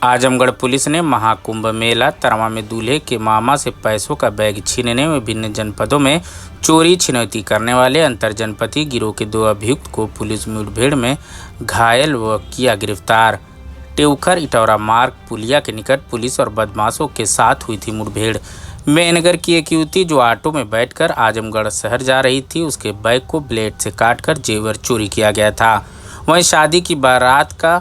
Azamgarh police ने महाकुंभ मेला तरवा में दूल्हे के मामा से पैसों का बैग छीनने में विभिन्न जनपदों में चोरी छिनौती करने वाले अंतरजनपदीय गिरोह के 2 अभियुक्त को पुलिस मुठभेड़ में घायल व किया गिरफ्तार। टेउखर इटौरा मार्ग पुलिया के निकट पुलिस और बदमाशों के साथ हुई थी मुठभेड़। मेहनगर की एक युवती जो ऑटो में बैठकर आजमगढ़ शहर जा रही थी, उसके बैग को ब्लेड से काटकर जेवर चोरी किया गया था। वहीं शादी की बारात का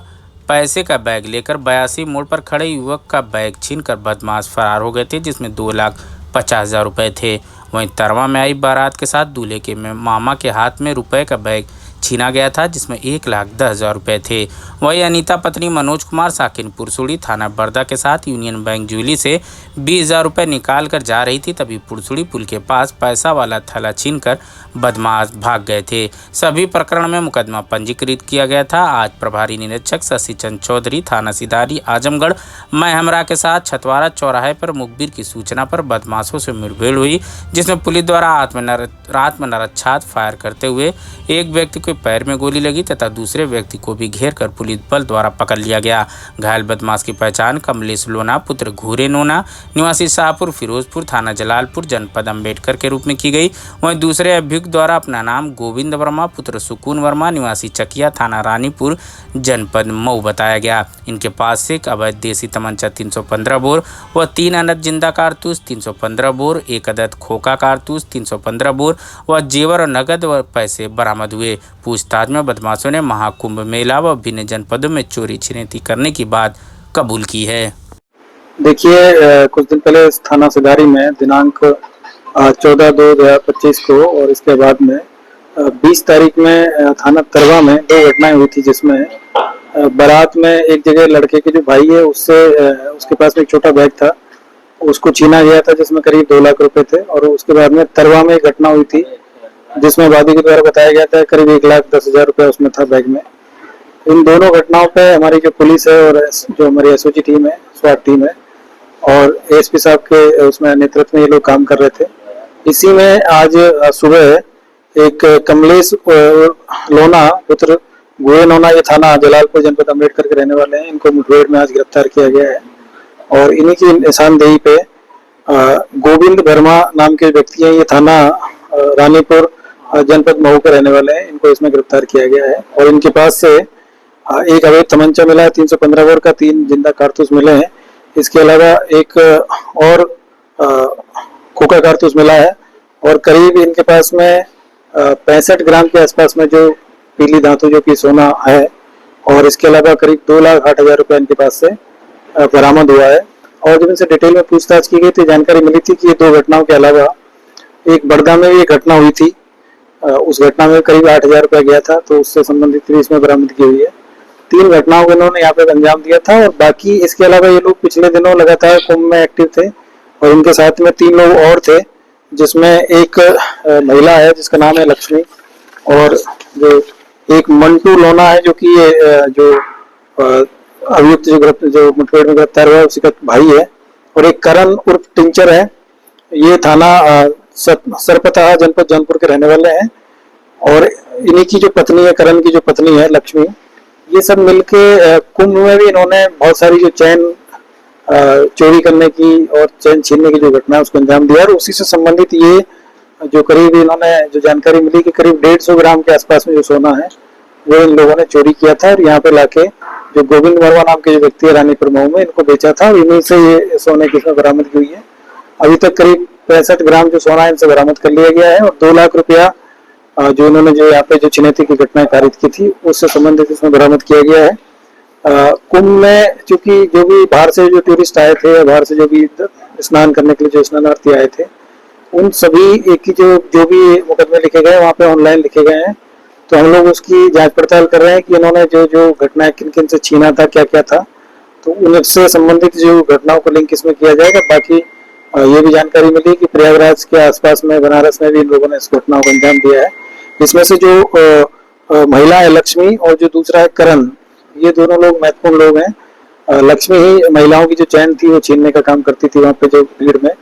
पैसे का बैग लेकर 82 मोड़ पर खड़े युवक का बैग छीनकर बदमाश फरार हो गए थे, जिसमें 2,50,000 रुपए थे। वहीं तरवा में आई बारात के साथ दूल्हे के मामा के हाथ में रुपए का बैग छीना गया था, जिसमें 1,10,000 रुपए थे। वहीं अनीता पत्नी मनोज कुमार साकिन पुरसुड़ी थाना बरदा के साथ यूनियन बैंक ज्वेलरी से 20,000 रुपए निकाल कर जा रही थी, तभी पुरसुड़ी पुल के पास पैसा वाला थैला छीनकर बदमाश भाग गए थे। सभी प्रकरण में मुकदमा पंजीकृत किया गया था। आज प्रभारी निरीक्षक शशि चंद्र चौधरी थाना सिधारी आजमगढ़ महमरा के साथ छतवारा चौराहे पर मुखबिर की सूचना पर बदमाशों से मुठभेड़ हुई, जिसमें पुलिस द्वारा आत्मनिरीक्षण फायर करते हुए एक व्यक्ति के पैर में गोली लगी तथा दूसरे व्यक्ति को भी घेर कर पुलिस बल द्वारा पकड़ लिया गया। घायल बदमाश की पहचान कमलेश लोना पुत्र घूरे नोना निवासी शाहपुर फिरोजपुर थाना जलालपुर जनपद अम्बेडकर के रूप में की गई। वहीं दूसरे अभियुक्त द्वारा अपना नाम गोविंद वर्मा पुत्र सुकून वर्मा निवासी चकिया थाना रानीपुर जनपद मऊ बताया गया। इनके पास से एक अवैध देसी तमंचा 315 बोर व 3 अनंत जिंदा कारतूस 315 बोर, 1 अदद खोखा कारतूस 315 बोर व जेवर और नगद व पैसे बरामद हुए। पूछताछ में बदमाशों ने महाकुंभ मेला व विभिन्न जनपदों में चोरी छिनौती करने की बात कबूल की है। देखिए, कुछ दिन पहले थाना सिधारी में दिनांक 14/2/2025 को और इसके बाद में 20 तारीख में थाना तरवा में 2 घटनाएं हुई थी, जिसमें बारात में एक जगह लड़के के जो भाई है उसके पास में एक छोटा बैग था, उसको छीना गया था, जिसमें करीब 2 लाख रुपए थे। और उसके बाद में तरवा में एक घटना हुई थी, जिसमें वादी के द्वारा बताया गया था करीब 1,10,000 रुपए उसमें था बैग में। इन दोनों घटनाओं पे हमारी जो पुलिस है और जो हमारी एसओजी टीम है, स्वाट टीम है और एएसपी साहब के उसमें नेतृत्व में ये लोग काम कर रहे थे। इसी में आज सुबह एक कमलेश लोना पुत्र गोये नोना, ये थाना जलालपुर जनपद अम्बेडकर के रहने वाले हैं, इनको मुठभेड़ में आज गिरफ्तार किया गया है। और इन्हीं की निशानदेही पे गोविंद वर्मा नाम के व्यक्ति हैं, ये थाना रानीपुर जनपद मऊ के रहने वाले हैं, इनको इसमें गिरफ्तार किया गया है। और इनके पास से एक अवैध तमंचा मिला है 315 बोर का, 3 जिंदा कारतूस मिले हैं। इसके अलावा एक और खोखा कारतूस मिला है और करीब इनके पास में 65 ग्राम के आसपास में जो पीली धातु जो कि सोना है। और इसके अलावा करीब 2,08,000 रुपए इनके पास से बरामद हुआ है। और जब इनसे डिटेल में पूछताछ की गई तो जानकारी मिली थी कि ये 2 घटनाओं के अलावा एक बड़दा में भी एक घटना हुई थी, उस घटना में करीब 8,000 रुपया गया था, तो उससे संबंधित भी इसमें बरामदगी हुई है। 3 घटनाओं को इन्होंने यहाँ पे अंजाम दिया था। और बाकी इसके अलावा ये लोग पिछले दिनों लगातार कुंभ में एक्टिव थे और इनके साथ में 3 लोग और थे, जिसमें एक महिला है जिसका नाम है लक्ष्मी, और जो एक मंटू लोना है जो कि जो अभियुक्त जो मुठभेड़ में गिरफ्तार हुआ उसी का भाई है। और एक करण उर्फ टिंचर है, ये थाना सरपतहा जनपद जौनपुर के रहने वाले हैं। और इन्हीं की जो पत्नी है, करण की जो पत्नी है लक्ष्मी, ये सब मिलके कुंभ में भी इन्होंने बहुत सारी जो चैन चोरी करने की और चैन छीनने की जो घटना है उसको अंजाम दिया। और उसी से संबंधित ये जो करीब इन्होंने जो जानकारी मिली कि करीब 150 ग्राम के आसपास में जो सोना है वो इन लोगों ने चोरी किया था और यहाँ पे लाके जो गोविंद वर्मा नाम के जो व्यक्ति है रानीपुर मऊ में, इनको बेचा था और इन्हीं से ये सोने की इसमें बरामदगी हुई है। अभी तक करीब 65 ग्राम जो सोना इनसे बरामद कर लिया गया है और 2 लाख रुपया जो इन्होंने जो यहाँ पे जो छिनौती की घटनाएं कारित की थी उससे संबंधित इसमें बरामद किया गया है। कुंभ में चूंकि जो भी बाहर से जो टूरिस्ट आए थे, बाहर से जो भी स्नान करने के लिए जो स्नानार्थी आए थे, उन सभी की जो भी मुकदमे लिखे गए वहाँ पे ऑनलाइन लिखे गए हैं। तो हम लोग उसकी जांच पड़ताल कर रहे हैं कि इन्होंने जो जो घटनाएं किन किन से छीना था, क्या क्या था, तो उनसे संबंधित जो घटनाओं को लिंक इसमें किया जाएगा। बाकी ये भी जानकारी मिली कि प्रयागराज के आसपास में बनारस में भी इन लोगों ने इस घटनाओं को अंजाम दिया है। इसमें से जो महिला है लक्ष्मी और जो दूसरा है करण, ये दोनों लोग महत्वपूर्ण लोग हैं। लक्ष्मी ही महिलाओं की जो चैन थी वो छीनने का काम करती थी वहाँ पे जो भीड़ में,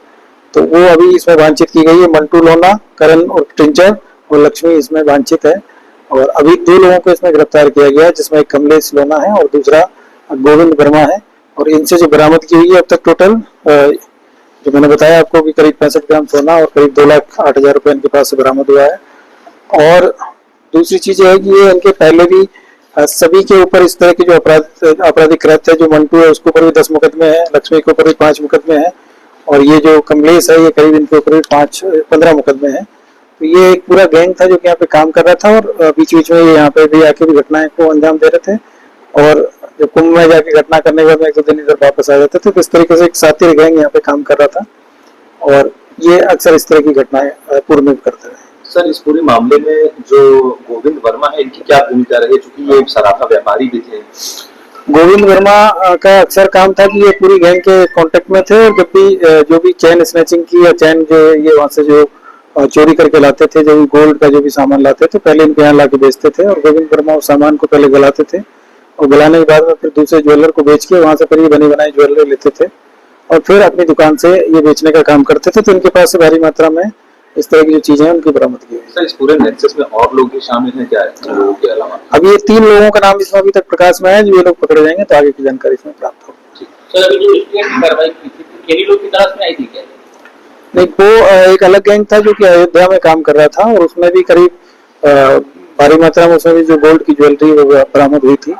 तो वो अभी इसमें वांछित की गई है। मंटू लोना, करण और टिंचर और लक्ष्मी इसमें वांछित है। और अभी 2 लोगों को इसमें गिरफ्तार किया गया है, जिसमें एक कमलेश लोना है और दूसरा गोविंद वर्मा है। और इनसे जो बरामद की हुई है अब तक टोटल जो मैंने बताया आपको कि करीब 65 ग्राम सोना और करीब 2,08,000 रुपए इनके पास से बरामद हुआ है। और दूसरी चीज है कि ये इनके पहले भी सभी के ऊपर इस तरह के जो आपराधिक कृत्य है, जो मंटू है उसके ऊपर भी 10 मुकदमे हैं, लक्ष्मी के ऊपर भी 5 मुकदमे हैं और ये जो कमलेश है ये करीब इनके ऊपर भी 15 मुकदमे हैं। तो ये एक पूरा गैंग था जो कि यहाँ पे काम कर रहा था और बीच बीच में ये यहाँ पे भी आके भी घटनाएं को अंजाम दे रहे थे और जब कुंभ में जाके घटना करने के बाद में 1-2 दिन इधर वापस आ जाते थे। तो इस तरीके से एक साथी गैंग यहाँ पे काम कर रहा था और ये अक्सर इस तरह की घटनाएं पूर्व में करते रहे। सर, इस पूरे मामले में जो गोविंद वर्मा है इनकी क्या भूमिका रही, चूंकि ये सराफा व्यापारी भी थे? गोविंद वर्मा का अक्सर काम था कि ये पूरी गैंग के कांटेक्ट में थे और जब भी जो भी चैन स्नैचिंग की या चैन जो ये वहां से जो चोरी करके लाते थे, जो भी गोल्ड का जो भी सामान लाते थे पहले इनके यहाँ लाके बेचते थे और गोविंद वर्मा उस सामान को पहले गलाते थे और गलाने के बाद में फिर दूसरे ज्वेलर को बेच के वहां से फिर ये बनी बनाई ज्वेलरी लेते थे और फिर अपनी दुकान से ये बेचने का काम करते थे। तो इनके पास से भारी मात्रा में इस तरह की जो चीजें हैं उनकी बरामद की गई। सर, इस पूरे नेक्सस में और लोग भी शामिल हैं क्या लोगों के अलावा? अब ये 3 लोगों का नाम इसमें अभी तक प्रकाश में है, जो ये लोग पकड़े जाएंगे तो आगे की जानकारी इसमें प्राप्त होगी। सर, अभी जो स्टेट की कार्रवाई की थी केरी लोग की तरफ में आई थी क्या? नहीं, वो एक अलग गैंग था जो कि अयोध्या में काम कर रहा था और उसमें भी करीब भारी मात्रा में उसमें भी जो गोल्ड की ज्वेलरी वो बरामद हुई थी।